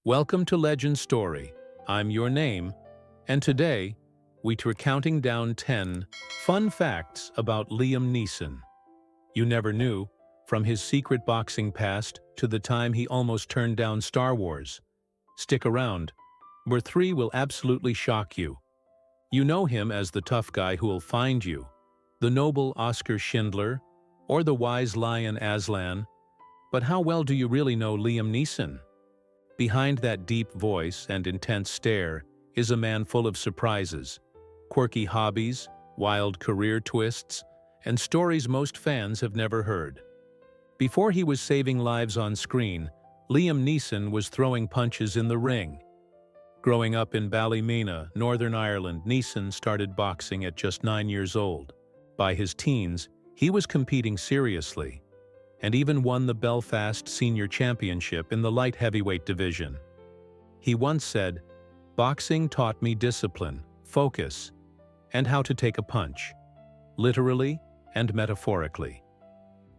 Welcome to Legend Story. I'm your name, and today we're counting down 10 fun facts about Liam Neeson. You never knew, from his secret boxing past to the time he almost turned down Star Wars. Stick around, where 3 will absolutely shock you. You know him as the tough guy who'll find you, the noble Oscar Schindler, or the wise lion Aslan. But how well do you really know Liam Neeson? Behind that deep voice and intense stare is a man full of surprises, quirky hobbies, wild career twists, and stories most fans have never heard. Before he was saving lives on screen, Liam Neeson was throwing punches in the ring. Growing up in Ballymena, Northern Ireland, Neeson started boxing at just 9 years old. By his teens, he was competing seriously, and even won the Belfast Senior Championship in the light heavyweight division. He once said, "Boxing taught me discipline, focus, and how to take a punch, literally and metaphorically."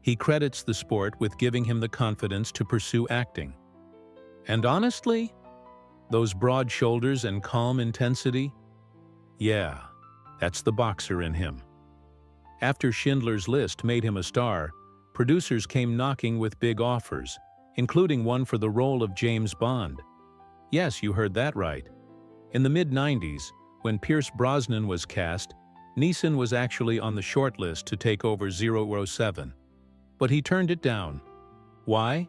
He credits the sport with giving him the confidence to pursue acting. And honestly, those broad shoulders and calm intensity? Yeah, that's the boxer in him. After Schindler's List made him a star, producers came knocking with big offers, including one for the role of James Bond. Yes, you heard that right. In the mid-90s, when Pierce Brosnan was cast, Neeson was actually on the shortlist to take over 007. But he turned it down. Why?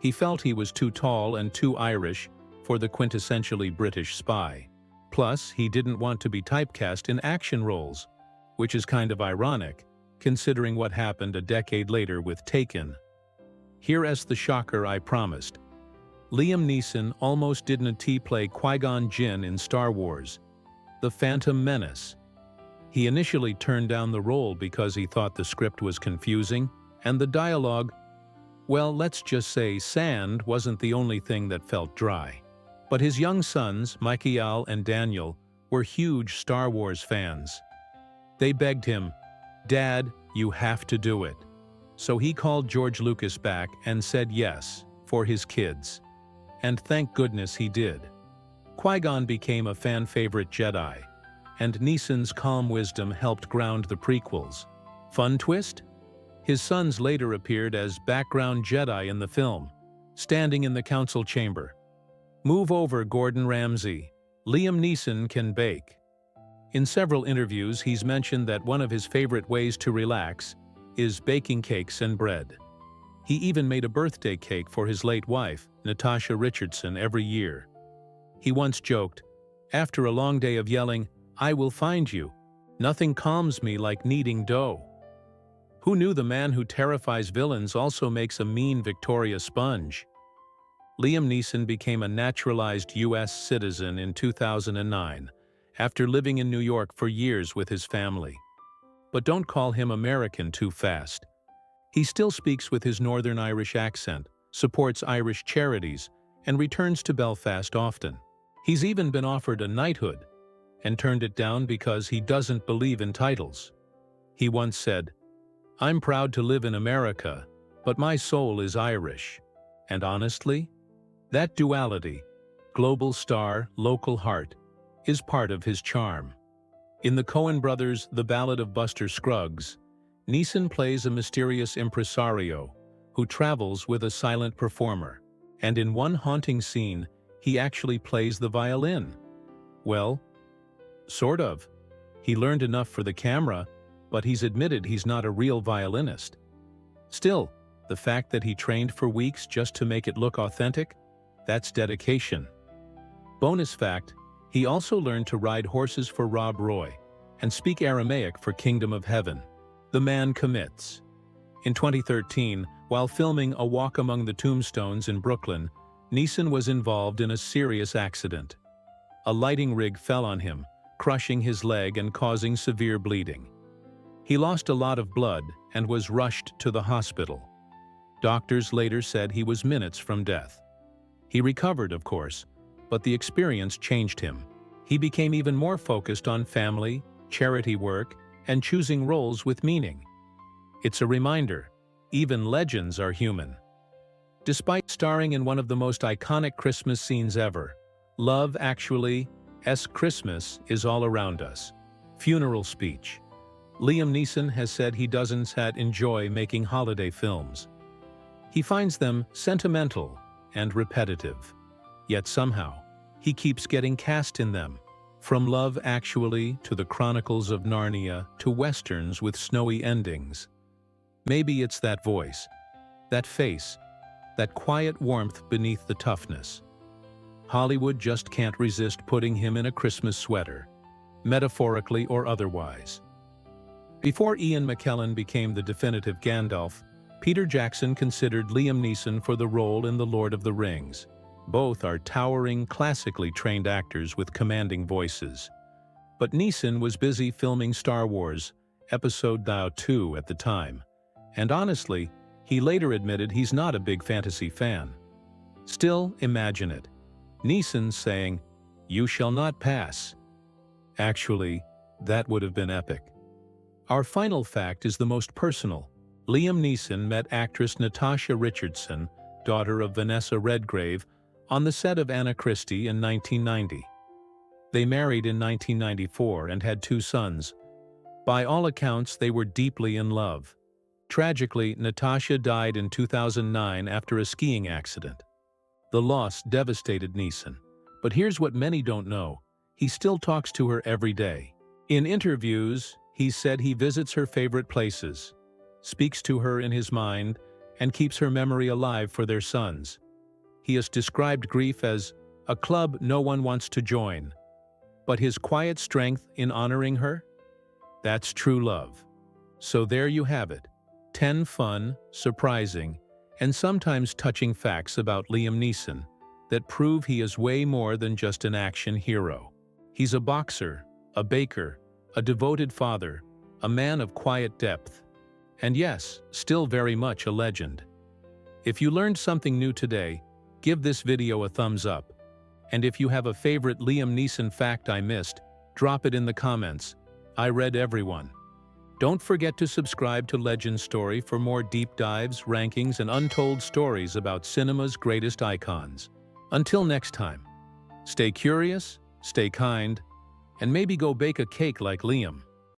He felt he was too tall and too Irish for the quintessentially British spy. Plus, he didn't want to be typecast in action roles, which is kind of ironic, considering what happened a decade later with Taken. Here's the shocker I promised. Liam Neeson almost didn't play Qui-Gon Jinn in Star Wars: The Phantom Menace. He initially turned down the role because he thought the script was confusing, and the dialogue, well, let's just say sand wasn't the only thing that felt dry. But his young sons, Michael and Daniel, were huge Star Wars fans. They begged him, "Dad, you have to do it." So he called George Lucas back and said yes, for his kids. And thank goodness he did. Qui-Gon became a fan-favorite Jedi, and Neeson's calm wisdom helped ground the prequels. Fun twist? His sons later appeared as background Jedi in the film, standing in the council chamber. Move over, Gordon Ramsay. Liam Neeson can bake. In several interviews, he's mentioned that one of his favorite ways to relax is baking cakes and bread. He even made a birthday cake for his late wife, Natasha Richardson, every year. He once joked, "After a long day of yelling, 'I will find you,' nothing calms me like kneading dough." Who knew the man who terrifies villains also makes a mean Victoria sponge? Liam Neeson became a naturalized U.S. citizen in 2009, after living in New York for years with his family. But don't call him American too fast. He still speaks with his Northern Irish accent, supports Irish charities, and returns to Belfast often. He's even been offered a knighthood, and turned it down because he doesn't believe in titles. He once said, "I'm proud to live in America, but my soul is Irish." And honestly, that duality, global star, local heart, is part of his charm. In the Coen brothers' The Ballad of Buster Scruggs, Neeson plays a mysterious impresario who travels with a silent performer, and in one haunting scene, he actually plays the violin. Well, sort of. He learned enough for the camera, but he's admitted he's not a real violinist. Still, the fact that he trained for weeks just to make it look authentic, that's dedication. Bonus fact, he also learned to ride horses for Rob Roy and speak Aramaic for Kingdom of Heaven. The man commits. In 2013, while filming A Walk Among the Tombstones in Brooklyn, Neeson was involved in a serious accident. A lighting rig fell on him, crushing his leg and causing severe bleeding. He lost a lot of blood and was rushed to the hospital. Doctors later said he was minutes from death. He recovered, of course, but the experience changed him. He became even more focused on family, charity work, and choosing roles with meaning. It's a reminder, even legends are human. Despite starring in one of the most iconic Christmas scenes ever, Love Actually's Christmas is all around us. Funeral speech. Liam Neeson has said he doesn't enjoy making holiday films. He finds them sentimental and repetitive. Yet somehow, he keeps getting cast in them. From Love Actually to the Chronicles of Narnia to westerns with snowy endings. Maybe it's that voice, that face, that quiet warmth beneath the toughness. Hollywood just can't resist putting him in a Christmas sweater, metaphorically or otherwise. Before Ian McKellen became the definitive Gandalf, Peter Jackson considered Liam Neeson for the role in The Lord of the Rings. Both are towering, classically trained actors with commanding voices. But Neeson was busy filming Star Wars Episode II at the time, and honestly, he later admitted he's not a big fantasy fan. Still, imagine it. Neeson saying, "You shall not pass." Actually, that would have been epic. Our final fact is the most personal. Liam Neeson met actress Natasha Richardson, daughter of Vanessa Redgrave, on the set of Anna Christie in 1990. They married in 1994 and had 2 sons. By all accounts, they were deeply in love. Tragically, Natasha died in 2009 after a skiing accident. The loss devastated Neeson, but here's what many don't know. He still talks to her every day. In interviews, he said he visits her favorite places, speaks to her in his mind, and keeps her memory alive for their sons. He has described grief as a club no one wants to join. But his quiet strength in honoring her? That's true love. So there you have it. 10 fun, surprising, and sometimes touching facts about Liam Neeson that prove he is way more than just an action hero. He's a boxer, a baker, a devoted father, a man of quiet depth, and yes, still very much a legend. If you learned something new today, give this video a thumbs up. And if you have a favorite Liam Neeson fact I missed, drop it in the comments. I read everyone. Don't forget to subscribe to Legend Story for more deep dives, rankings, and untold stories about cinema's greatest icons. Until next time, stay curious, stay kind, and maybe go bake a cake like Liam.